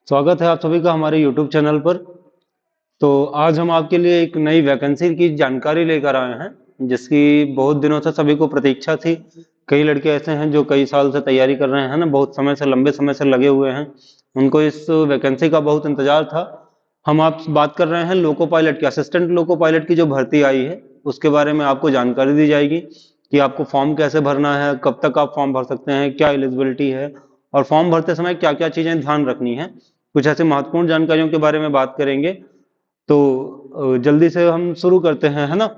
स्वागत है आप सभी का हमारे YouTube चैनल पर। तो आज हम आपके लिए एक नई वैकेंसी की जानकारी लेकर आए हैं जिसकी बहुत दिनों से सभी को प्रतीक्षा थी। कई लड़के ऐसे हैं जो कई साल से तैयारी कर रहे हैं ना, बहुत समय से लंबे समय से लगे हुए हैं। उनको इस वैकेंसी का बहुत इंतजार था। हम आप बात कर रहे हैं लोको पायलट की, असिस्टेंट लोको पायलट की जो भर्ती आई है उसके बारे में आपको जानकारी दी जाएगी कि आपको फॉर्म कैसे भरना है, कब तक आप फॉर्म भर सकते हैं, क्या एलिजिबिलिटी है और फॉर्म भरते समय क्या क्या चीजें ध्यान रखनी है। कुछ ऐसे महत्वपूर्ण जानकारियों के बारे में बात करेंगे। तो जल्दी से हम शुरू करते हैं, है ना।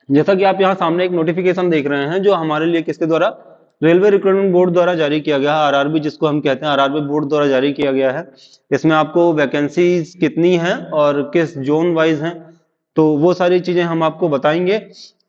जैसा कि आप यहाँ सामने एक नोटिफिकेशन देख रहे हैं जो हमारे लिए किसके द्वारा, रेलवे रिक्रूटमेंट बोर्ड द्वारा जारी किया गया है। आरआरबी जिसको हम कहते हैं, आरआरबी बोर्ड द्वारा जारी किया गया है। इसमें आपको वैकेंसीज कितनी है और किस जोन वाइज हैं, तो वो सारी चीजें हम आपको बताएंगे।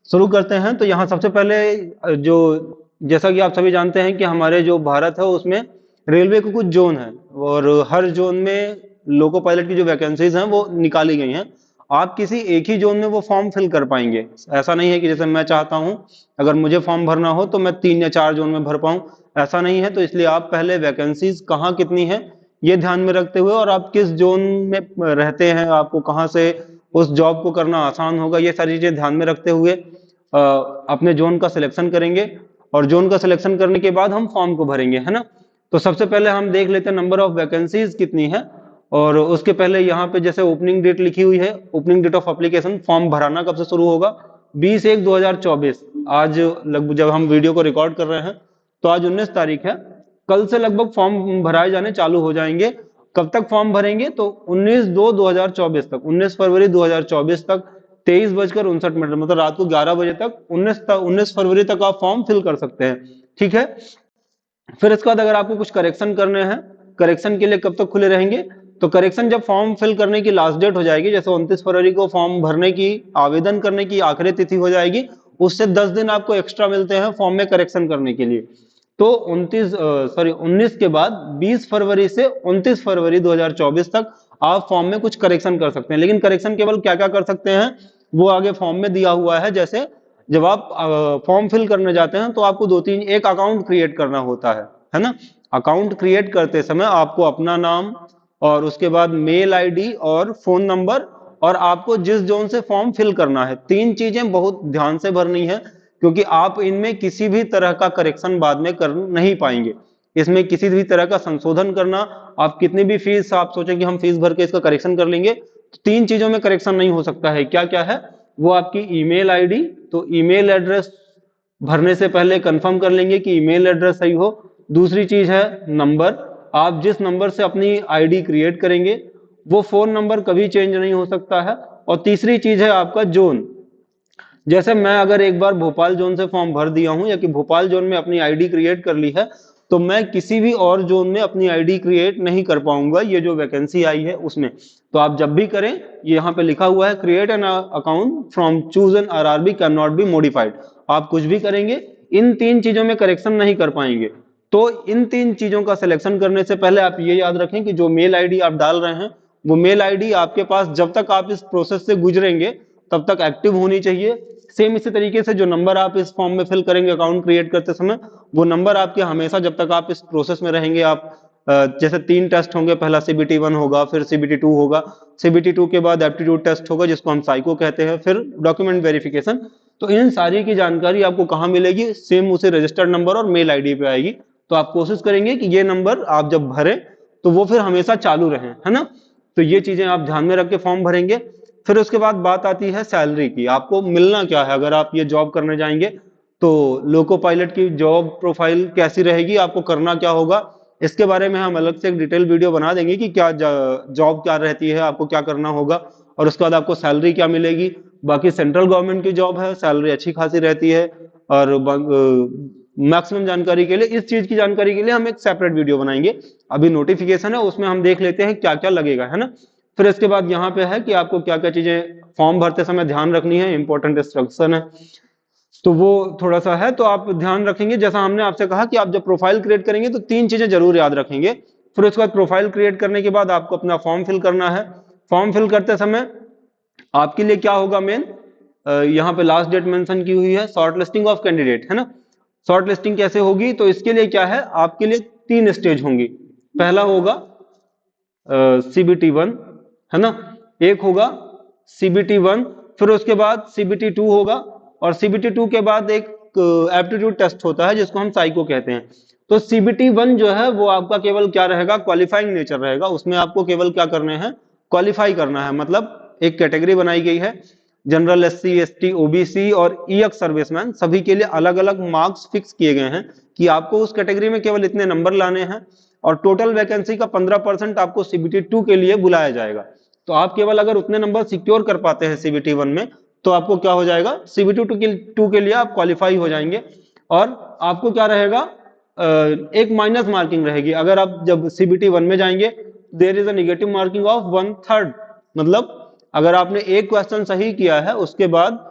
शुरू करते हैं। तो यहाँ सबसे पहले जो, जैसा कि आप सभी जानते हैं कि हमारे जो भारत है उसमें रेलवे के कुछ जोन है और हर जोन में लोको पायलट की जो वैकेंसीज हैं वो निकाली गई हैं। आप किसी एक ही जोन में वो फॉर्म फिल कर पाएंगे। ऐसा नहीं है कि जैसे मैं चाहता हूं अगर मुझे फॉर्म भरना हो तो मैं 3 या 4 जोन में भर पाऊं, ऐसा नहीं है। तो इसलिए आप पहले वैकेंसीज कहाँ कितनी है ये ध्यान में रखते हुए और आप किस जोन में रहते हैं, आपको कहाँ से उस जॉब को करना आसान होगा, ये सारी चीजें ध्यान में रखते हुए अपने जोन का सिलेक्शन करेंगे और जोन का सिलेक्शन करने के बाद हम फॉर्म को भरेंगे, है ना। तो सबसे पहले हम देख लेते हैं नंबर ऑफ वैकेंसीज कितनी है। और उसके पहले यहाँ पे जैसे ओपनिंग डेट लिखी हुई है, opening date of application, form भराना कब से शुरू होगा, 20/1/2024। आज लगभग जब हम वीडियो को रिकॉर्ड कर रहे हैं तो आज 19 तारीख है। कल से लगभग फॉर्म भराए जाने चालू हो जाएंगे। कब तक फॉर्म भरेंगे, तो 19/2/2024 तक, 19 फरवरी 2024 तक 23:59 मतलब रात को 11 बजे तक 19 फरवरी तक आप फॉर्म फिल कर सकते हैं। ठीक है। फिर इसके बाद अगर आपको कुछ करेक्शन करने हैं, करेक्शन के लिए कब तक खुले रहेंगे, तो करेक्शन जब फॉर्म फिल करने की लास्ट डेट हो जाएगी, जैसे 29 फरवरी को फॉर्म भरने की, आवेदन करने की आखिरी तिथि हो जाएगी, उससे 10 दिन आपको एक्स्ट्रा मिलते हैं फॉर्म में करेक्शन करने के लिए। तो 19 के बाद 20 फरवरी से 29 फरवरी 2024 तक आप फॉर्म में कुछ करेक्शन कर सकते हैं। लेकिन करेक्शन केवल क्या क्या कर सकते हैं वो आगे फॉर्म में दिया हुआ है। जैसे जब आप फॉर्म फिल करने जाते हैं तो आपको एक अकाउंट क्रिएट करना होता है ना। अकाउंट क्रिएट करते समय आपको अपना नाम और उसके बाद मेल आईडी और फोन नंबर और आपको जिस जोन से फॉर्म फिल करना है, 3 चीजें बहुत ध्यान से भरनी है क्योंकि आप इनमें किसी भी तरह का करेक्शन बाद में कर नहीं पाएंगे। इसमें किसी भी तरह का संशोधन करना, आप कितनी भी फीस आप सोचें कि हम फीस भर के इसका करेक्शन कर लेंगे, तो 3 चीजों में करेक्शन नहीं हो सकता है। क्या क्या है वो, आपकी ईमेल आईडी, तो ईमेल एड्रेस भरने से पहले कंफर्म कर लेंगे कि ईमेल एड्रेस सही हो। दूसरी चीज है नंबर, आप जिस नंबर से अपनी आईडी क्रिएट करेंगे वो फोन नंबर कभी चेंज नहीं हो सकता है। और तीसरी चीज है आपका जोन। जैसे मैं अगर एक बार भोपाल जोन से फॉर्म भर दिया हूं या कि भोपाल जोन में अपनी आईडी क्रिएट कर ली है, तो मैं किसी भी और जोन में अपनी आईडी क्रिएट नहीं कर पाऊंगा ये जो वैकेंसी आई है उसमें। तो आप जब भी करें, ये यहाँ पे लिखा हुआ है, create an account from choose an RRB can not be modified. आप कुछ भी करेंगे इन 3 चीजों में करेक्शन नहीं कर पाएंगे। तो इन 3 चीजों का सिलेक्शन करने से पहले आप ये याद रखें कि जो मेल आईडी आप डाल रहे हैं वो मेल आईडी आपके पास जब तक आप इस प्रोसेस से गुजरेंगे तब तक एक्टिव होनी चाहिए। सेम इसी तरीके से जो नंबर आप इस फॉर्म में फिल करेंगे अकाउंट क्रिएट करते समय, वो नंबर आपके हमेशा जब तक आप इस प्रोसेस में रहेंगे, आप जैसे 3 टेस्ट होंगे, पहला सीबीटी 1 होगा, फिर सीबीटी 2 होगा, सीबीटी 2 के बाद एप्टीट्यूड टेस्ट होगा जिसको हम साइको कहते हैं, फिर डॉक्यूमेंट वेरिफिकेशन। तो इन सारी की जानकारी आपको कहाँ मिलेगी, सेम उसे रजिस्टर्ड नंबर और मेल आईडी पे आएगी। तो आप कोशिश करेंगे कि ये नंबर आप जब भरें तो वो फिर हमेशा चालू रहे, है ना। तो ये चीजें आप ध्यान में रख के फॉर्म भरेंगे। फिर उसके बाद बात आती है सैलरी की, आपको मिलना क्या है अगर आप ये जॉब करने जाएंगे। तो लोको पायलट की जॉब प्रोफाइल कैसी रहेगी, आपको करना क्या होगा, इसके बारे में हम अलग से एक डिटेल वीडियो बना देंगे कि क्या जॉब क्या रहती है, आपको क्या करना होगा और उसके बाद आपको सैलरी क्या मिलेगी। बाकी सेंट्रल गवर्नमेंट की जॉब है, सैलरी अच्छी खासी रहती है। और मैक्सिमम जानकारी के लिए, इस चीज की जानकारी के लिए हम एक सेपरेट वीडियो बनाएंगे। अभी नोटिफिकेशन है उसमें हम देख लेते हैं क्या क्या लगेगा, है ना। फिर इसके बाद यहाँ पे है कि आपको क्या क्या चीजें फॉर्म भरते समय ध्यान रखनी है, इंपॉर्टेंट इंस्ट्रक्शन है। तो वो थोड़ा सा है, तो आप ध्यान रखेंगे। जैसा हमने आपसे कहा कि आप जब प्रोफाइल क्रिएट करेंगे तो 3 चीजें जरूर याद रखेंगे। फिर उसके बाद प्रोफाइल क्रिएट करने के बाद आपको अपना फॉर्म फिल करना है। फॉर्म फिल करते समय आपके लिए क्या होगा मेन, यहाँ पे लास्ट डेट मेंशन की हुई है, शॉर्ट लिस्टिंग ऑफ कैंडिडेट, है ना। शॉर्ट लिस्टिंग कैसे होगी, तो इसके लिए क्या है, आपके लिए 3 स्टेज होंगी। पहला होगा CBT 1, है ना, एक होगा CBT 1, फिर उसके बाद CBT 2 होगा, और CBT 2 के बाद एक एप्टीट्यूड टेस्ट होता है जिसको हम साइको कहते हैं। तो CBT 1 जो है वो आपका केवल क्या रहेगा, क्वालिफाइंग नेचर रहेगा, उसमें आपको केवल क्या करने हैं, क्वालिफाई करना है, मतलब एक कैटेगरी बनाई गई है, जनरल, SC ST OBC और EX सर्विसमैन, सभी के लिए अलग अलग मार्क्स फिक्स किए गए हैं कि आपको उस कैटेगरी में केवल इतने नंबर लाने हैं, और टोटल वैकेंसी का 15% आपको CBT 2 के लिए बुलाया जाएगा। तो आप केवल अगर उतने नंबर सिक्योर कर पाते हैं CBT 1 में, तो आपको क्या हो जाएगा, CBT 2 के लिए आप क्वालिफाई हो जाएंगे। और आपको क्या रहेगा, एक माइनस मार्किंग रहेगी, अगर आप जब CBT 1 में जाएंगे, there is a negative marking of 1/3, मतलब अगर आपने एक क्वेश्चन सही किया है उसके बाद,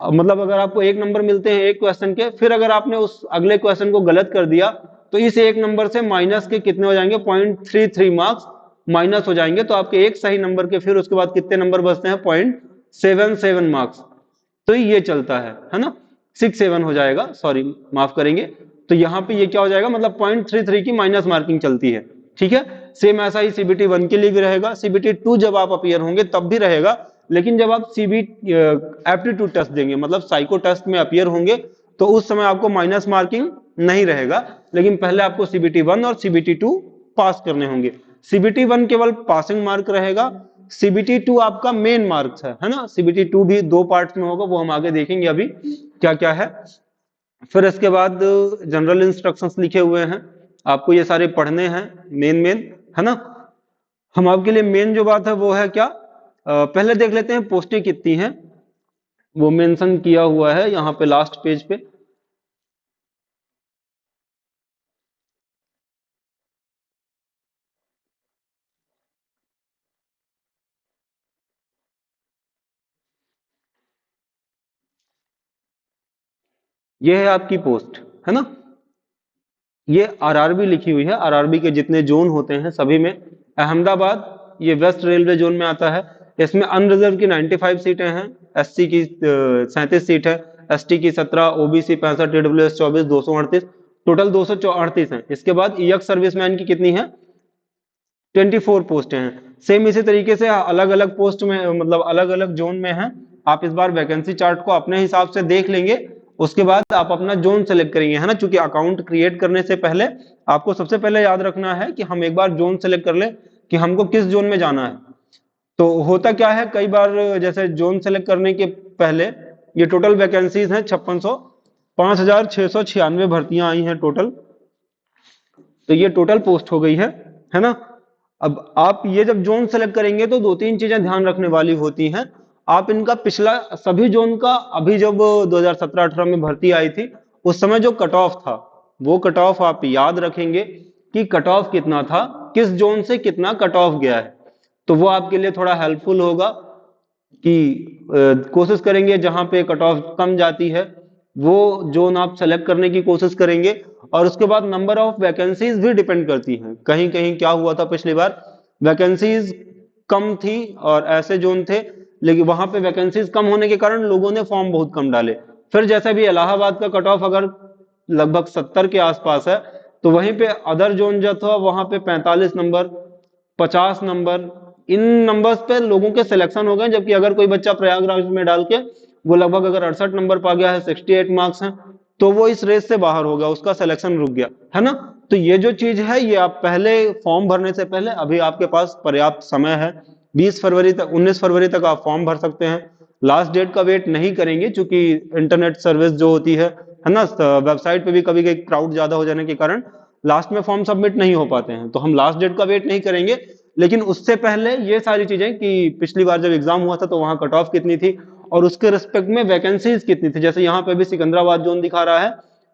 मतलब अगर आपको एक नंबर मिलते हैं एक क्वेश्चन के, फिर अगर आपने उस अगले क्वेश्चन को गलत कर दिया, तो इस एक नंबर से माइनस के कितने हो जाएंगे, 0.33 मार्क्स माइनस हो जाएंगे। तो आपके एक सही नंबर के फिर उसके बाद कितने नंबर बचते हैं, 0.77 मार्क्स। तो ये चलता है ना, 67 हो जाएगा, सॉरी माफ करेंगे। तो यहाँ पे ये क्या हो जाएगा, मतलब 0.33 की माइनस मार्किंग चलती है, ठीक है। सेम ऐसा ही CBT 1 के लिए भी रहेगा, CBT 2 जब आप अपीयर होंगे तब भी रहेगा, लेकिन जब आप एप्टीट्यूड टेस्ट देंगे, मतलब साइको टेस्ट में अपीयर होंगे, तो उस समय आपको माइनस मार्किंग नहीं रहेगा, लेकिन पहले आपको CBT 1 और CBT 2 पास करने होंगे। CBT 1 केवल पासिंग मार्क रहेगा, CBT 2 आपका मेन मार्क्स है ना। CBT 2 भी 2 पार्ट्स में होगा, वो हम आगे देखेंगे अभी क्या क्या है। फिर इसके बाद जनरल इंस्ट्रक्शंस लिखे हुए हैं, आपको ये सारे पढ़ने हैं, मेन है ना। हम आपके लिए मेन जो बात है वो है क्या, पहले देख लेते हैं पोस्टें कितनी हैं, वो मेंशन किया हुआ है यहाँ पे लास्ट पेज पे। ये है आपकी पोस्ट, है ना। ये RRB लिखी हुई है, RRB के जितने जोन होते हैं सभी में, अहमदाबाद ये वेस्ट रेलवे जोन में आता है, इसमें अनरिजर्व की 95 सीटें हैं, SC की 37 सीट है, ST की 17, OBC 65, TWS 24, 238, टोटल 238 हैं। इसके बाद EX सर्विसमैन की कितनी है, 24 पोस्टें हैं। सेम इसी तरीके से अलग अलग पोस्ट में, मतलब अलग अलग जोन में हैं। आप इस बार वैकेंसी चार्ट को अपने हिसाब से देख लेंगे, उसके बाद आप अपना जोन सेलेक्ट करेंगे, है ना। चूंकि अकाउंट क्रिएट करने से पहले आपको सबसे पहले याद रखना है कि हम एक बार जोन सेलेक्ट कर लें कि हमको किस जोन में जाना है। तो होता क्या है, कई बार जैसे जोन सेलेक्ट करने के पहले, ये टोटल वैकेंसीज हैं 5600, 5696 भर्तियां आई हैं टोटल, तो ये टोटल पोस्ट हो गई है ना। अब आप ये जब जोन सेलेक्ट करेंगे तो दो तीन चीजें ध्यान रखने वाली होती हैं। आप इनका पिछला सभी जोन का, अभी जब 2017-18 में भर्ती आई थी उस समय जो कट ऑफ था, वो कट ऑफ आप याद रखेंगे कि कट ऑफ कितना था, किस जोन से कितना कट ऑफ गया है, तो वो आपके लिए थोड़ा हेल्पफुल होगा कि कोशिश करेंगे जहां पे कट ऑफ कम जाती है वो जोन आप सेलेक्ट करने की कोशिश करेंगे। और उसके बाद नंबर ऑफ वैकेंसीज भी डिपेंड करती हैं, कहीं कहीं क्या हुआ था पिछली बार, वैकेंसीज कम थी और ऐसे जोन थे, लेकिन वहां पे वैकेंसीज कम होने के कारण लोगों ने फॉर्म बहुत कम डाले। फिर जैसे भी इलाहाबाद का कट ऑफ अगर लगभग 70 के आसपास है, तो वहीं पे अदर जोन जो था वहां पे 45 नंबर, 50 नंबर, इन नंबर्स पे लोगों के सिलेक्शन हो गए। जबकि अगर कोई बच्चा प्रयागराज में डाल के वो लगभग अगर 68 नंबर पा गया है, 68 मार्क्स हैं, तो वो इस रेस से बाहर हो गया, उसका सिलेक्शन रुक गया, है ना। तो ये जो चीज है, ये आप पहले फॉर्म भरने से पहले, अभी आपके पास पर्याप्त समय है, 20 फरवरी तक, 19 फरवरी तक आप फॉर्म भर सकते हैं। लास्ट डेट का वेट नहीं करेंगे, क्योंकि इंटरनेट सर्विस जो होती है ना, वेबसाइट पे भी कभी कभी क्राउड ज्यादा हो जाने के कारण लास्ट में फॉर्म सबमिट नहीं हो पाते हैं, तो हम लास्ट डेट का वेट नहीं करेंगे। लेकिन उससे पहले ये सारी चीजें कि पिछली बार जब एग्जाम हुआ था तो वहां कट ऑफ कितनी थी और उसके रिस्पेक्ट में वैकेंसीज कितनी थी, जैसे यहाँ पे भी सिकंदराबाद जोन दिखा रहा है,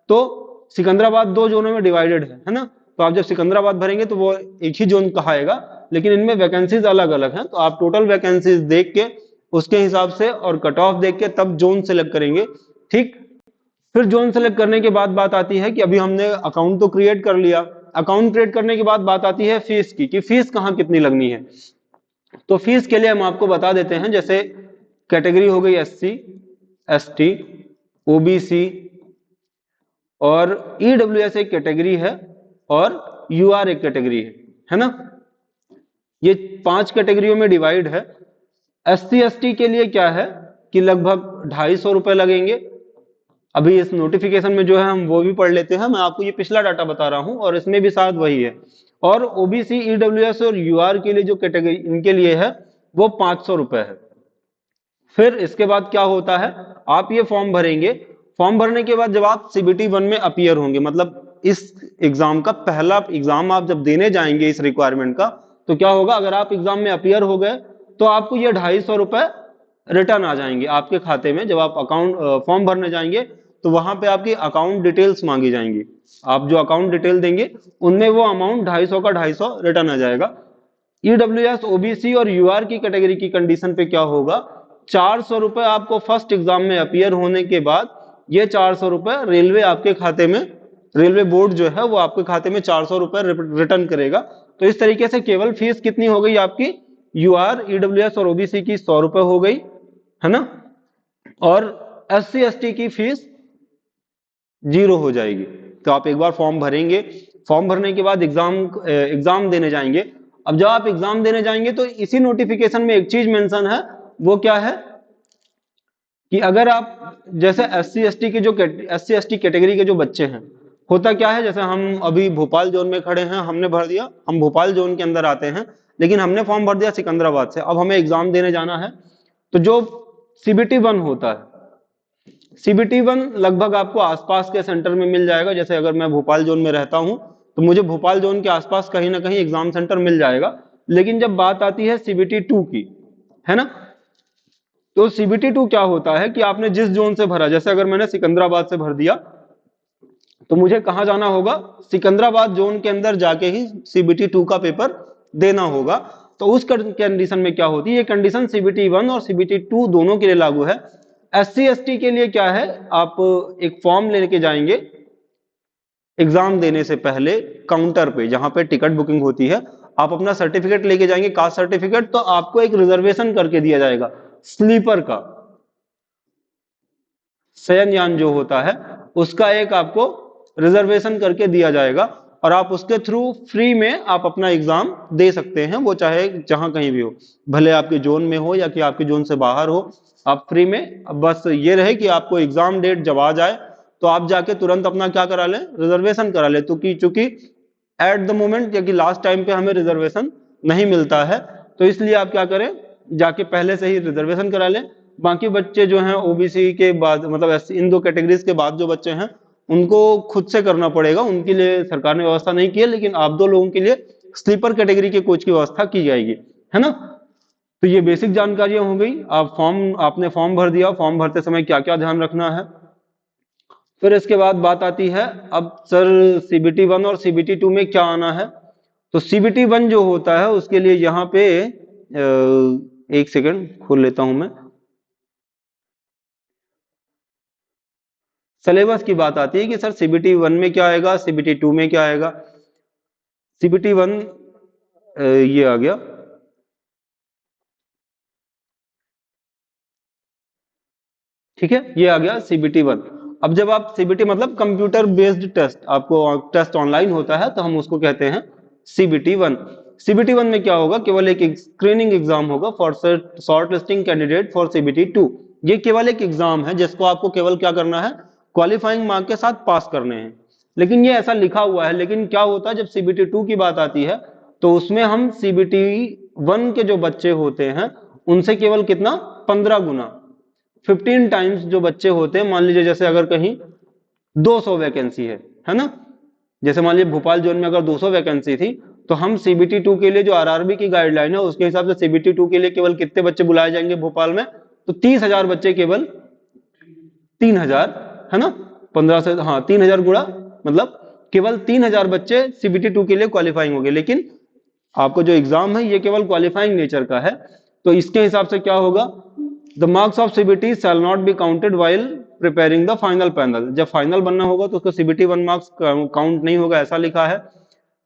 तो सिकंदराबाद दो जोनों में डिवाइडेड है ना। तो आप जब सिकंदराबाद भरेंगे तो वो एक ही जोन कहाएगा, लेकिन इनमें वैकेंसीज अलग अलग हैं, तो आप टोटल वैकेंसीज देख के उसके हिसाब से और कट ऑफ देख के तब जोन सेलेक्ट करेंगे, ठीक। फिर जोन सेलेक्ट करने के बाद बात आती है कि अभी हमने अकाउंट तो क्रिएट कर लिया, अकाउंट क्रिएट करने के बाद बात आती है फीस की, कि फीस कहाँ कितनी लगनी है। तो फीस के लिए हम आपको बता देते हैं, जैसे कैटेगरी हो गई SC ST OBC और EWS एक कैटेगरी है और UR एक कैटेगरी है ना। ये 5 कैटेगरियों में डिवाइड है। SC ST के लिए क्या है कि लगभग 250 रुपए लगेंगे। अभी इस नोटिफिकेशन में जो है हम वो भी पढ़ लेते हैं, मैं आपको ये पिछला डाटा बता रहा हूं और इसमें भी शायद वही है। और OBC EWS और UR के लिए जो कैटेगरी इनके लिए है वो 500 रुपए है। फिर इसके बाद क्या होता है, आप ये फॉर्म भरेंगे, फॉर्म भरने के बाद जब आप CBT 1 में अपीयर होंगे, मतलब इस एग्जाम का पहला एग्जाम आप जब देने जाएंगे इस रिक्वायरमेंट का, तो क्या होगा, अगर आप एग्जाम में अपीयर हो गए तो आपको ये 250 रुपए रिटर्न आ जाएंगे आपके खाते में। जब आप अकाउंट फॉर्म भरने जाएंगे तो वहां पे आपकी अकाउंट डिटेल्स मांगी जाएंगी, आप जो अकाउंट डिटेल देंगे उनमें वो अमाउंट 250 का 250 रिटर्न आ जाएगा। EWS OBC और UR की कैटेगरी की कंडीशन पे क्या होगा, 400 रुपए आपको फर्स्ट एग्जाम में अपीयर होने के बाद ये 400 रुपए रेलवे आपके खाते में, रेलवे बोर्ड जो है वो आपके खाते में 400 रुपए रिटर्न करेगा। तो इस तरीके से केवल फीस कितनी हो गई आपकी, UR EWS और OBC की 100 रुपए हो गई, है ना, और SC ST की फीस 0 हो जाएगी। तो आप एक बार फॉर्म भरेंगे, फॉर्म भरने के बाद एग्जाम देने जाएंगे। अब जब आप एग्जाम देने जाएंगे तो इसी नोटिफिकेशन में एक चीज मेंशन है, वो क्या है कि अगर आप जैसे SC ST के जो SC ST कैटेगरी के जो बच्चे हैं, होता क्या है, जैसे हम अभी भोपाल जोन में खड़े हैं, हमने भर दिया, हम भोपाल जोन के अंदर आते हैं, लेकिन हमने फॉर्म भर दिया सिकंदराबाद से, अब हमें एग्जाम देने जाना है। तो जो CBT 1 होता है, CBT 1 लगभग आपको आसपास के सेंटर में मिल जाएगा। जैसे अगर मैं भोपाल जोन में रहता हूं तो मुझे भोपाल जोन के आसपास कहीं ना कहीं एग्जाम सेंटर मिल जाएगा। लेकिन जब बात आती है CBT 2 की, है ना, तो CBT 2 क्या होता है कि आपने जिस जोन से भरा, जैसे अगर मैंने सिकंदराबाद से भर दिया तो मुझे कहां जाना होगा, सिकंदराबाद जोन के अंदर जाके ही CBT 2 का पेपर देना होगा। तो उस कंडीशन में क्या होती है, ये कंडीशन CBT 1 और CBT 2 दोनों के लिए लागू है। SC ST के लिए क्या है, आप एक फॉर्म लेके जाएंगे एग्जाम देने से पहले काउंटर पे, जहां पे टिकट बुकिंग होती है, आप अपना सर्टिफिकेट लेके जाएंगे, कास्ट सर्टिफिकेट, तो आपको एक रिजर्वेशन करके दिया जाएगा स्लीपर का, शयनयान जो होता है उसका एक आपको रिजर्वेशन करके दिया जाएगा, और आप उसके थ्रू फ्री में आप अपना एग्जाम दे सकते हैं, वो चाहे जहां कहीं भी हो, भले आपके जोन में हो या कि आपके जोन से बाहर हो, आप फ्री में। बस ये रहे कि आपको एग्जाम डेट जब आ जाए तो आप जाके तुरंत अपना क्या करा लें, रिजर्वेशन करा लें। तो चूंकि एट द मोमेंट या कि लास्ट टाइम पे हमें रिजर्वेशन नहीं मिलता है, तो इसलिए आप क्या करें, जाके पहले से ही रिजर्वेशन करा लें। बाकी बच्चे जो हैं OBC के बाद, मतलब इन दो कैटेगरीज के बाद जो बच्चे हैं उनको खुद से करना पड़ेगा, उनके लिए सरकार ने व्यवस्था नहीं की है, लेकिन आप दो लोगों के लिए स्लीपर कैटेगरी के कोच की व्यवस्था की जाएगी, है ना। तो ये बेसिक जानकारियां हो गई। आपने फॉर्म भर दिया, फॉर्म भरते समय क्या क्या ध्यान रखना है। फिर इसके बाद बात आती है, अब सर CBT 1 और CBT 2 में क्या आना है। तो CBT 1 जो होता है उसके लिए यहाँ पे एक सेकंड खोल लेता हूं मैं, सिलेबस की बात आती है कि सर CBT 1 में क्या आएगा, CBT 2 में क्या आएगा। CBT 1 ये आ गया, ठीक है, ये आ गया CBT 1। अब जब आप CBT मतलब कंप्यूटर बेस्ड टेस्ट, आपको टेस्ट ऑनलाइन होता है, तो हम उसको कहते हैं CBT 1। CBT 1 में क्या होगा, केवल एक स्क्रीनिंग एग्जाम होगा for short listing candidate for CBT 2। ये केवल एक एग्जाम है जिसको आपको केवल क्या करना है, क्वालिफाइंग मार्क के साथ पास करने हैं। लेकिन ये ऐसा लिखा हुआ है, लेकिन क्या होता है जब CBT 2 की बात आती है तो उसमें हम CBT 1 के जो बच्चे होते हैं उनसे केवल कितना, 15 गुना, 15 टाइम्स जो बच्चे होते हैं। मान लीजिए जैसे अगर कहीं 200 वैकेंसी है ना, जैसे मान लीजिए भोपाल जोन में अगर 200 वैकेंसी थी, तो हम CBT 2 के लिए जो RRB की गाइडलाइन है उसके हिसाब से CBT 2 के लिए केवल कितने बच्चे बुलाए जाएंगे भोपाल में, तो 30,000 बच्चे, केवल 3,000, है ना, 15 से, हाँ 3,000 गुणा, मतलब केवल 3,000 बच्चे CBT 2 के लिए क्वालिफाइंग होंगे। लेकिन आपको जो एग्जाम है ये केवल क्वालिफाइंग नेचर का है, तो इसके हिसाब से क्या होगा, the marks of CBT shall not be counted while preparing the final panel. जब फाइनल बनना होगा तो उसको CBT 1 मार्क्स काउंट नहीं होगा, ऐसा लिखा है।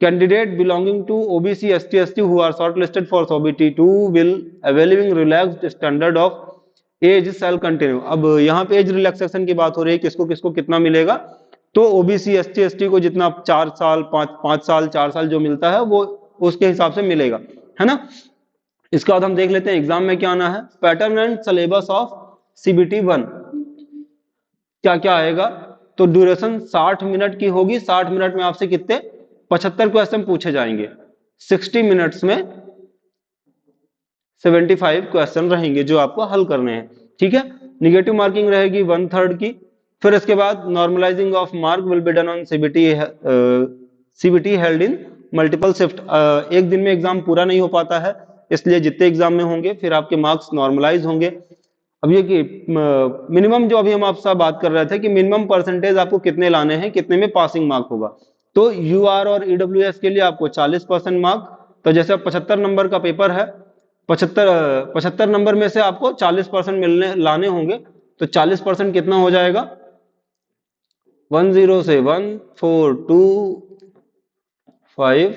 Candidate belonging to OBC ST ST who are shortlisted for CBT 2 will availing relaxed standard of age shall continue. अब यहाँ पे एज रिलैक्सेशन की बात हो रही है, किसको किसको कितना मिलेगा, तो OBC ST ST को जितना 4 साल 5 साल 4 साल जो मिलता है वो उसके हिसाब से मिलेगा। है ना। इसके बाद हम देख लेते हैं एग्जाम में क्या आना है। Pattern and syllabus of CBT 1 क्या क्या आएगा। तो ड्यूरेशन 60 मिनट की होगी। 60 मिनट में आपसे कितने 75 क्वेश्चन पूछे जाएंगे। 60 मिनट्स में 75 क्वेश्चन रहेंगे जो आपको हल करने हैं, ठीक है। निगेटिव मार्किंग रहेगी 1/3 की। फिर इसके बाद normalising of mark will be done on CBT held in multiple shift. एक दिन में एग्जाम पूरा नहीं हो पाता है, इसलिए जितने एग्जाम में होंगे फिर आपके मार्क्स नॉर्मलाइज होंगे। अब ये कि मिनिमम जो अभी हम आपसे बात कर रहे थे कि मिनिमम परसेंटेज आपको कितने लाने हैं, कितने में पासिंग मार्क होगा। तो यूआर और ईडब्ल्यूएस के लिए आपको 40% मार्क। तो जैसे 75 नंबर का पेपर है, 75 नंबर में से आपको 40% मिलने लाने होंगे। तो 40% कितना हो जाएगा 10 से 1425।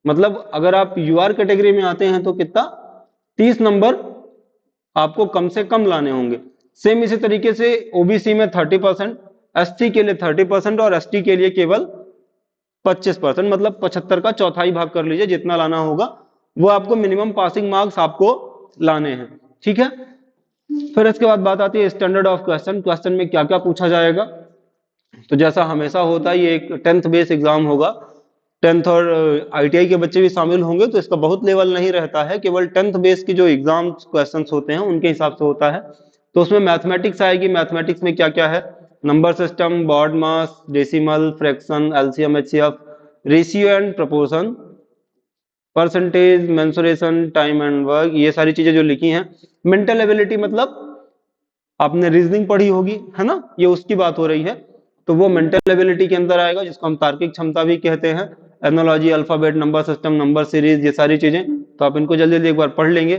मतलब अगर आप यूआर कैटेगरी में आते हैं तो कितना 30 नंबर आपको कम से कम लाने होंगे। सेम इसी तरीके से ओबीसी में 30%, एसटी के लिए 30% और एसटी के लिए केवल 25%, मतलब 75 का चौथाई भाग कर लीजिए, जितना लाना होगा वो आपको मिनिमम पासिंग मार्क्स आपको लाने हैं, ठीक है। फिर इसके बाद बात आती है स्टैंडर्ड ऑफ क्वेश्चन। क्वेश्चन में क्या क्या पूछा जाएगा। तो जैसा हमेशा होता है ये एक 10th बेस एग्जाम होगा। 10th और आईटीआई के बच्चे भी शामिल होंगे, तो इसका बहुत लेवल नहीं रहता है, केवल 10th बेस की जो एग्जाम क्वेश्चंस होते हैं उनके हिसाब से होता है। तो उसमें मैथमेटिक्स आएगी। मैथमेटिक्स में क्या क्या है, number system, BODMAS, decimal, fraction, LCM, HCF, ratio and proportion, percentage, mensuration, time and work, ये सारी चीजें जो लिखी हैं। मेंटल एबिलिटी मतलब आपने रीजनिंग पढ़ी होगी, है ना, ये उसकी बात हो रही है। तो वो मेंटल एबिलिटी के अंदर आएगा, जिसको हम तार्किक क्षमता भी कहते हैं। Analogy, alphabet, number system, number series, ये सारी चीजें तो आप इनको जल्दी जल्दी एक बार पढ़ लेंगे।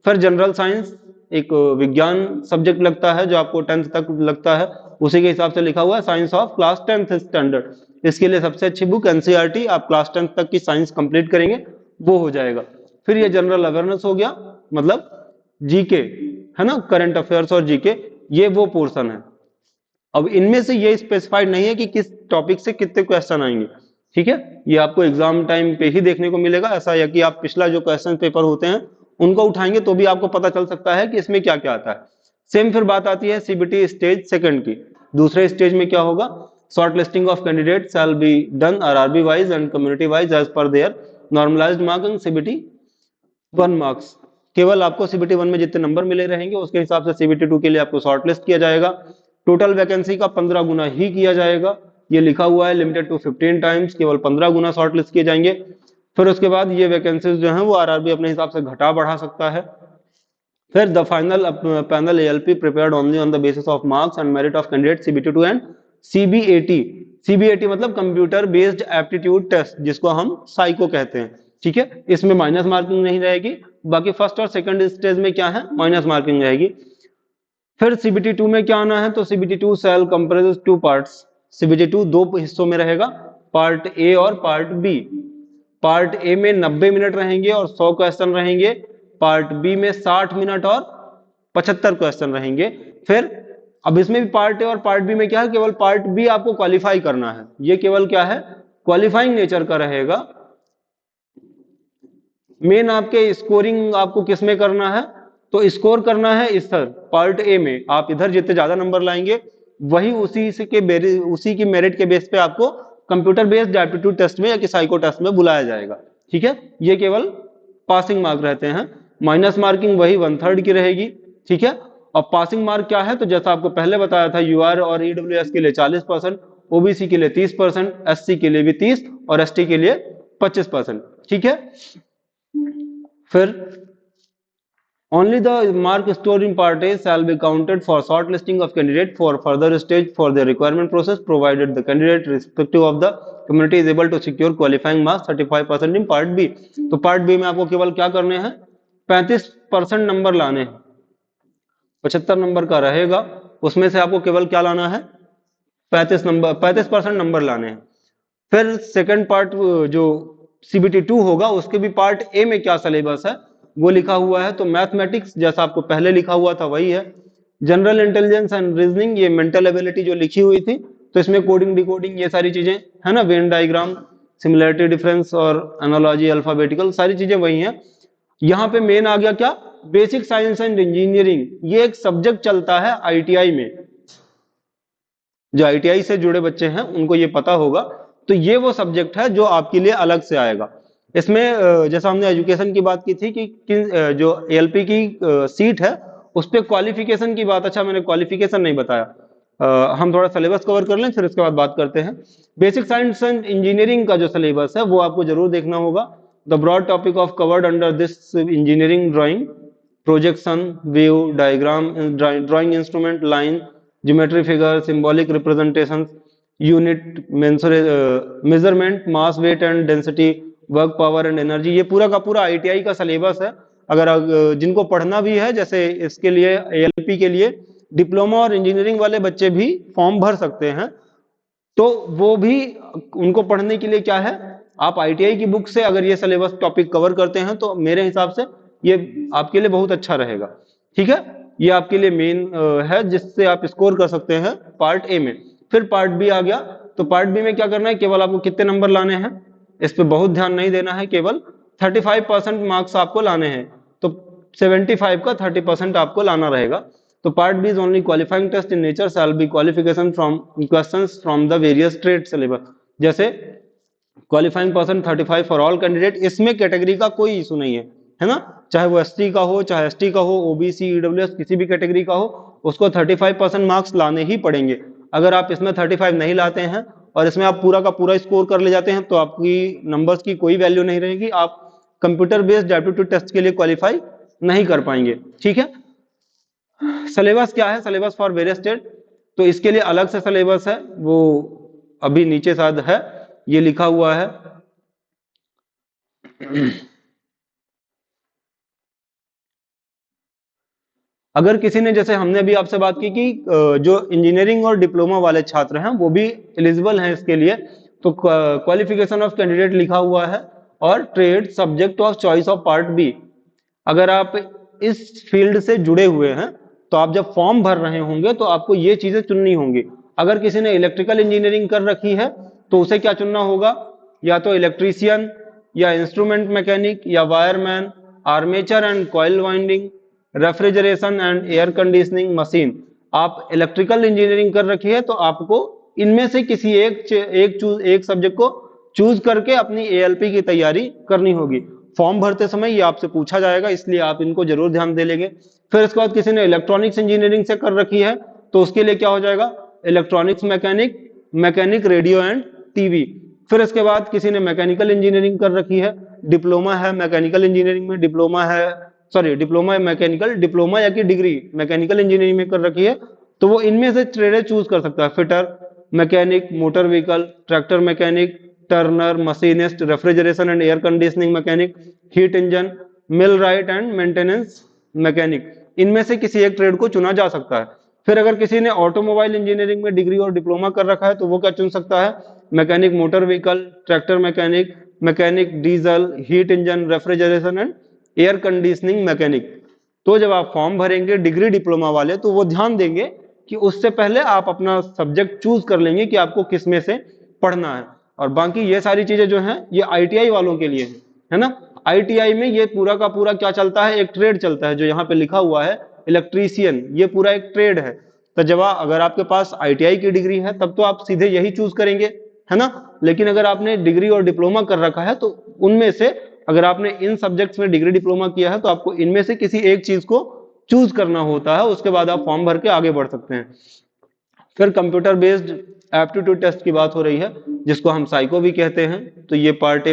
फिर जनरल साइंस एक विज्ञान सब्जेक्ट लगता है जो आपको 10th तक लगता है, उसी के हिसाब से लिखा हुआ है science of class 10th standard. इसके लिए सबसे अच्छी बुक एनसीईआरटी, आप क्लास 10th तक की साइंस कंप्लीट करेंगे वो हो जाएगा। फिर ये जनरल अवेयरनेस हो गया, मतलब जीके, है ना, करंट अफेयर्स और जीके, ये वो पोर्शन है। अब इनमें से ये स्पेसिफाइड नहीं है कि किस टॉपिक से कितने क्वेश्चन आएंगे, ठीक है। ये आपको एग्जाम टाइम पे ही देखने को मिलेगा। ऐसा है कि आप पिछला जो क्वेश्चन पेपर होते हैं उनको उठाएंगे तो भी आपको पता चल सकता है कि इसमें क्या क्या आता है। सेम फिर बात आती है सीबीटी स्टेज सेकंड की। दूसरे स्टेज में क्या होगा, shortlisting of candidate shall be done RRB wise and community wise as per their normalized marking CBT 1 marks. केवल आपको सीबीटी 1 में जितने नंबर मिले रहेंगे उसके हिसाब से सीबीटी 2 के लिए आपको शॉर्ट लिस्ट किया जाएगा। टोटल वैकेंसी का 15 गुना ही किया जाएगा, ये लिखा हुआ है, लिमिटेड टू 15 टाइम्स, केवल 15 गुना शॉर्ट लिस्ट किए जाएंगे। फिर उसके बाद ये वैकेंसीज जो हैं वो आरआरबी अपने हिसाब से घटा बढ़ा सकता है। फिर the final panel ALP prepared only on the basis of marks and merit of candidate CBT 2 and CBAT. CBAT मतलब कंप्यूटर बेस्ड एप्टीट्यूड टेस्ट, जिसको हम साइको कहते हैं, ठीक है। इसमें माइनस मार्किंग नहीं रहेगी, बाकी फर्स्ट और सेकंड स्टेज में क्या है माइनस मार्किंग रहेगी। फिर सीबीटी 2 में क्या आना है, तो CBT 2 shall comprises 2 parts. CBT 2 दो हिस्सों में रहेगा, पार्ट ए और पार्ट बी। पार्ट ए में 90 मिनट रहेंगे और 100 क्वेश्चन रहेंगे। पार्ट बी में 60 मिनट और 75 क्वेश्चन रहेंगे। फिर अब इसमें भी पार्ट ए और पार्ट बी में क्या है, केवल पार्ट बी आपको क्वालिफाई करना है। ये केवल क्या है, क्वालिफाइंग नेचर का रहेगा। मेन आपके स्कोरिंग आपको किस में करना है, तो स्कोर करना है इस सर पार्ट ए में। आप इधर जितने ज्यादा नंबर लाएंगे वही उसी की मेरिट के बेस पे आपको कंप्यूटर बेस्ड एप्टीट्यूड टेस्ट में या कि साइको टेस्ट में बुलाया जाएगा, ठीक है। ये केवल पासिंग मार्क रहते हैं। माइनस मार्किंग वही 1/3 की रहेगी, ठीक है। और पासिंग मार्क क्या है, तो जैसा आपको पहले बताया था, यूआर और ईडब्ल्यूएस के लिए 40%, ओबीसी के लिए 30%, एससी के लिए भी 30 और एसटी के लिए 25%, ठीक है। फिर only the mark stored in part A shall be counted for shortlisting of candidate for further stage for the requirement process, provided the candidate respective of the community is able to secure qualifying marks 35% in part B। तो part B में आपको केवल क्या करने हैं, 35% number लाने हैं। 75 number का रहेगा, उसमें से आपको केवल क्या लाना है, 35% नंबर लाने हैं। फिर सेकंड पार्ट जो सीबीटी 2 होगा उसके भी पार्ट ए में क्या सिलेबस है वो लिखा हुआ है। तो मैथमेटिक्स जैसा आपको पहले लिखा हुआ था वही है। जनरल इंटेलिजेंस एंड रीजनिंग, ये मेंटल एबिलिटी जो लिखी हुई थी, तो इसमें कोडिंग डिकोडिंग ये सारी चीजें है ना, वेन डायग्राम, सिमिलैरिटी डिफरेंस और एनालॉजी, अल्फाबेटिकल, सारी चीजें वही हैं। यहाँ पे मेन आ गया क्या, बेसिक साइंस एंड इंजीनियरिंग, ये एक सब्जेक्ट चलता है आईटीआई में। जो आईटीआई से जुड़े बच्चे हैं उनको ये पता होगा। तो ये वो सब्जेक्ट है जो आपके लिए अलग से आएगा। इसमें जैसा हमने एजुकेशन की बात की थी कि जो एएलपी की सीट है उस पर क्वालिफिकेशन की बात, अच्छा मैंने क्वालिफिकेशन नहीं बताया। हम थोड़ा सिलेबस कवर कर लें फिर इसके बाद बात करते हैं। बेसिक साइंस एंड इंजीनियरिंग का जो सिलेबस है वो आपको जरूर देखना होगा। The broad topic of covered under this engineering drawing, projection, view, diagram, drawing instrument, line, geometry figure, symbolic representation, unit, measurement, mass, weight and density, work, power and energy, ये पूरा का पूरा आईटीआई का सिलेबस है। अगर जिनको पढ़ना भी है, जैसे इसके लिए एएलपी के लिए डिप्लोमा और इंजीनियरिंग वाले बच्चे भी फॉर्म भर सकते हैं, तो वो भी उनको पढ़ने के लिए क्या है, आप आईटीआई की बुक से अगर ये सिलेबस टॉपिक कवर करते हैं तो मेरे हिसाब से ये आपके लिए बहुत अच्छा रहेगा। ठीक है, ये आपके लिए मेन है जिससे आप स्कोर कर सकते हैं पार्ट ए में। फिर पार्ट बी आ गया, तो पार्ट बी में क्या करना है, केवल आपको कितने नंबर लाने हैं इस पे बहुत ध्यान नहीं देना है, केवल 35% मार्क्स आपको लाने हैं। तो 75 का 30% आपको लाना रहेगा। तो part B is only qualifying test in nature shall be qualification from questions from the various trade syllabus. जैसे qualifying person 35 for all candidate, इसमें कैटेगरी का कोई इशू नहीं है ना, चाहे वो एसटी का हो, चाहे एसटी का हो, ओबीसी, ईडब्ल्यूएस, किसी भी कैटेगरी का हो, उसको 35% मार्क्स लाने ही पड़ेंगे। अगर आप इसमें 35 नहीं लाते हैं और इसमें आप पूरा का पूरा स्कोर कर ले जाते हैं तो आपकी नंबर्स की कोई वैल्यू नहीं रहेगी, आप कंप्यूटर बेस्ड एप्टीट्यूड टेस्ट के लिए क्वालिफाई नहीं कर पाएंगे। ठीक है, सिलेबस क्या है, सिलेबस फॉर वेरियस स्टेट, तो इसके लिए अलग से सिलेबस है, वो अभी नीचे शायद है, ये लिखा हुआ है। अगर किसी ने, जैसे हमने अभी आपसे बात की कि जो इंजीनियरिंग और डिप्लोमा वाले छात्र हैं वो भी एलिजिबल हैं इसके लिए, तो क्वालिफिकेशन ऑफ कैंडिडेट लिखा हुआ है और trade subject of choice of part B. अगर आप इस फील्ड से जुड़े हुए हैं तो आप जब फॉर्म भर रहे होंगे तो आपको ये चीजें चुननी होंगी। अगर किसी ने इलेक्ट्रिकल इंजीनियरिंग कर रखी है तो उसे क्या चुनना होगा, या तो इलेक्ट्रीशियन, या इंस्ट्रूमेंट मैकेनिक, या wireman, armature and coil winding, refrigeration and air conditioning machine. आप इलेक्ट्रिकल इंजीनियरिंग कर रखी है तो आपको इनमें से किसी एक सब्जेक्ट को चूज करके अपनी एएलपी की तैयारी करनी होगी। फॉर्म भरते समय ये आपसे पूछा जाएगा, इसलिए आप इनको जरूर ध्यान दे लेंगे। फिर इसके बाद किसी ने इलेक्ट्रॉनिक्स इंजीनियरिंग से कर रखी है तो उसके लिए क्या हो जाएगा, electronics mechanic, mechanic radio and TV. फिर इसके बाद किसी ने मैकेनिकल इंजीनियरिंग कर रखी है, डिप्लोमा है मैकेनिकल इंजीनियरिंग में, डिप्लोमा है, सॉरी डिप्लोमा मैकेनिकल, डिप्लोमा या कि डिग्री मैकेनिकल इंजीनियरिंग में कर रखी है, तो वो इनमें से ट्रेडें चूज कर सकता है, fitter, mechanic, motor vehicle, tractor mechanic, Turner, machinist, refrigeration and air conditioning mechanic, heat engine, mill right and maintenance mechanic. इनमें से किसी एक ट्रेड को चुना जा सकता है। फिर अगर किसी ने ऑटोमोबाइल इंजीनियरिंग में डिग्री और डिप्लोमा कर रखा है तो वो क्या चुन सकता है, mechanic motor vehicle, tractor mechanic, mechanic diesel, heat engine, refrigeration and air conditioning mechanic. तो जब आप फॉर्म भरेंगे डिग्री डिप्लोमा वाले तो वो ध्यान देंगे कि उससे पहले आप अपना सब्जेक्ट चूज कर लेंगे कि आपको किस में से पढ़ना है। और बाकी ये सारी चीजें जो हैं ये आईटीआई वालों के लिए है ना। आईटीआई में ये पूरा का पूरा क्या चलता है, एक ट्रेड चलता है, जो यहाँ पे लिखा हुआ है इलेक्ट्रीशियन, ये पूरा एक ट्रेड है। तो जब अगर आपके पास आईटीआई की डिग्री है तब तो आप सीधे यही चूज करेंगे, है ना। लेकिन अगर आपने डिग्री और डिप्लोमा कर रखा है तो उनमें से अगर आपने इन सब्जेक्ट्स में डिग्री डिप्लोमा किया है तो आपको इनमें से किसी एक चीज को चूज करना होता है, उसके बाद आप फॉर्म भर के आगे बढ़ सकते हैं। फिर कंप्यूटर बेस्ड एप्टीट्यूड टेस्ट की बात हो रही है जिसको हम साइको भी कहते हैं। तो ये पार्ट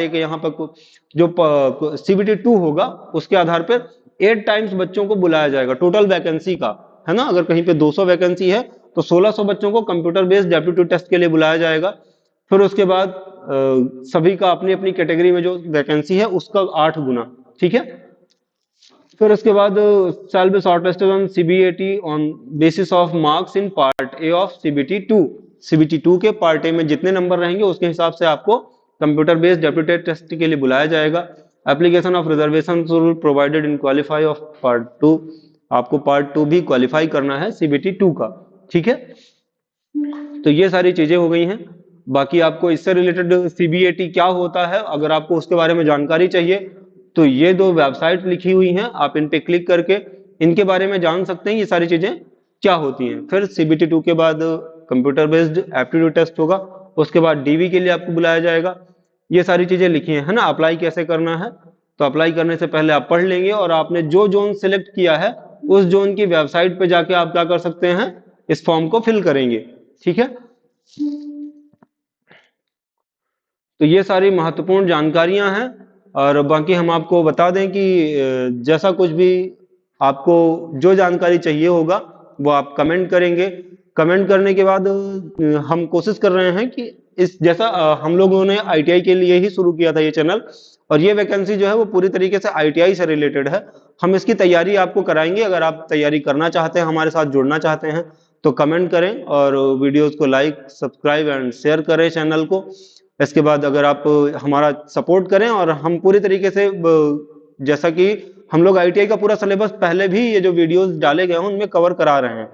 ए के यहाँ पर जो सीबीटी 2 होगा उसके आधार पर 8 टाइम्स बच्चों को बुलाया जाएगा टोटल वैकेंसी का, है ना। अगर कहीं पे 200 वैकेंसी है तो 1600 बच्चों को कंप्यूटर बेस्ड एप्टीट्यूड टेस्ट के लिए बुलाया जाएगा। फिर उसके बाद सभी का अपनी अपनी कैटेगरी में जो वैकेंसी है उसका 8 गुना, ठीक है। फिर उसके बाद shall be shortlisted on CBAT on basis of marks in part A of CBT 2। CBT 2 के पार्ट ए में जितने नंबर रहेंगे उसके हिसाब से आपको कंप्यूटर बेस्ड एप्टीट्यूड टेस्ट के लिए बुलाया जाएगा। Application of reservation rule provided in qualify of part 2, आपको पार्ट 2 भी क्वालिफाई करना है सीबीटी 2 का, ठीक है। तो ये सारी चीजें हो गई हैं। बाकी आपको इससे रिलेटेड सीबीएटी क्या होता है, अगर आपको उसके बारे में जानकारी चाहिए तो ये 2 वेबसाइट लिखी हुई हैं, आप इन पे क्लिक करके इनके बारे में जान सकते हैं ये सारी चीजें क्या होती हैं। फिर सीबीटी 2 के बाद कंप्यूटर बेस्ड एप्टीट्यूड टेस्ट होगा, उसके बाद डीवी के लिए आपको बुलाया जाएगा। ये सारी चीजें लिखी हैं, है ना। अप्लाई कैसे करना है, तो अप्लाई करने से पहले आप पढ़ लेंगे और आपने जो जोन सिलेक्ट किया है उस जोन की वेबसाइट पे जाके आप क्या कर सकते हैं, इस फॉर्म को फिल करेंगे, ठीक है। तो ये सारी महत्वपूर्ण जानकारियां हैं। और बाकी हम आपको बता दें कि जैसा कुछ भी आपको जो जानकारी चाहिए होगा वो आप कमेंट करेंगे। कमेंट करने के बाद हम कोशिश कर रहे हैं कि इस जैसा हम लोगों ने आईटीआई के लिए ही शुरू किया था ये चैनल, और ये वैकेंसी जो है वो पूरी तरीके से आईटीआई से रिलेटेड है। हम इसकी तैयारी आपको कराएंगे। अगर आप तैयारी करना चाहते हैं, हमारे साथ जुड़ना चाहते हैं, तो कमेंट करें और वीडियोस को लाइक, सब्सक्राइब एंड शेयर करें चैनल को। इसके बाद अगर आप हमारा सपोर्ट करें और हम पूरी तरीके से जैसा कि हम लोग आईटीआई का पूरा सिलेबस पहले भी ये जो वीडियोस डाले गए हैं उनमें कवर करा रहे हैं,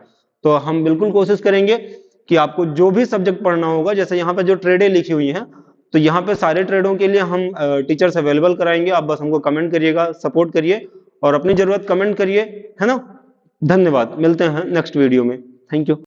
तो हम बिल्कुल कोशिश करेंगे कि आपको जो भी सब्जेक्ट पढ़ना होगा, जैसे यहाँ पे जो ट्रेडें लिखी हुई हैं, तो यहाँ पे सारे ट्रेडों के लिए हम टीचर्स अवेलेबल कराएंगे। आप बस हमको कमेंट करिएगा, सपोर्ट करिए और अपनी जरूरत कमेंट करिए, है ना। धन्यवाद, मिलते हैं नेक्स्ट वीडियो में। Thank you.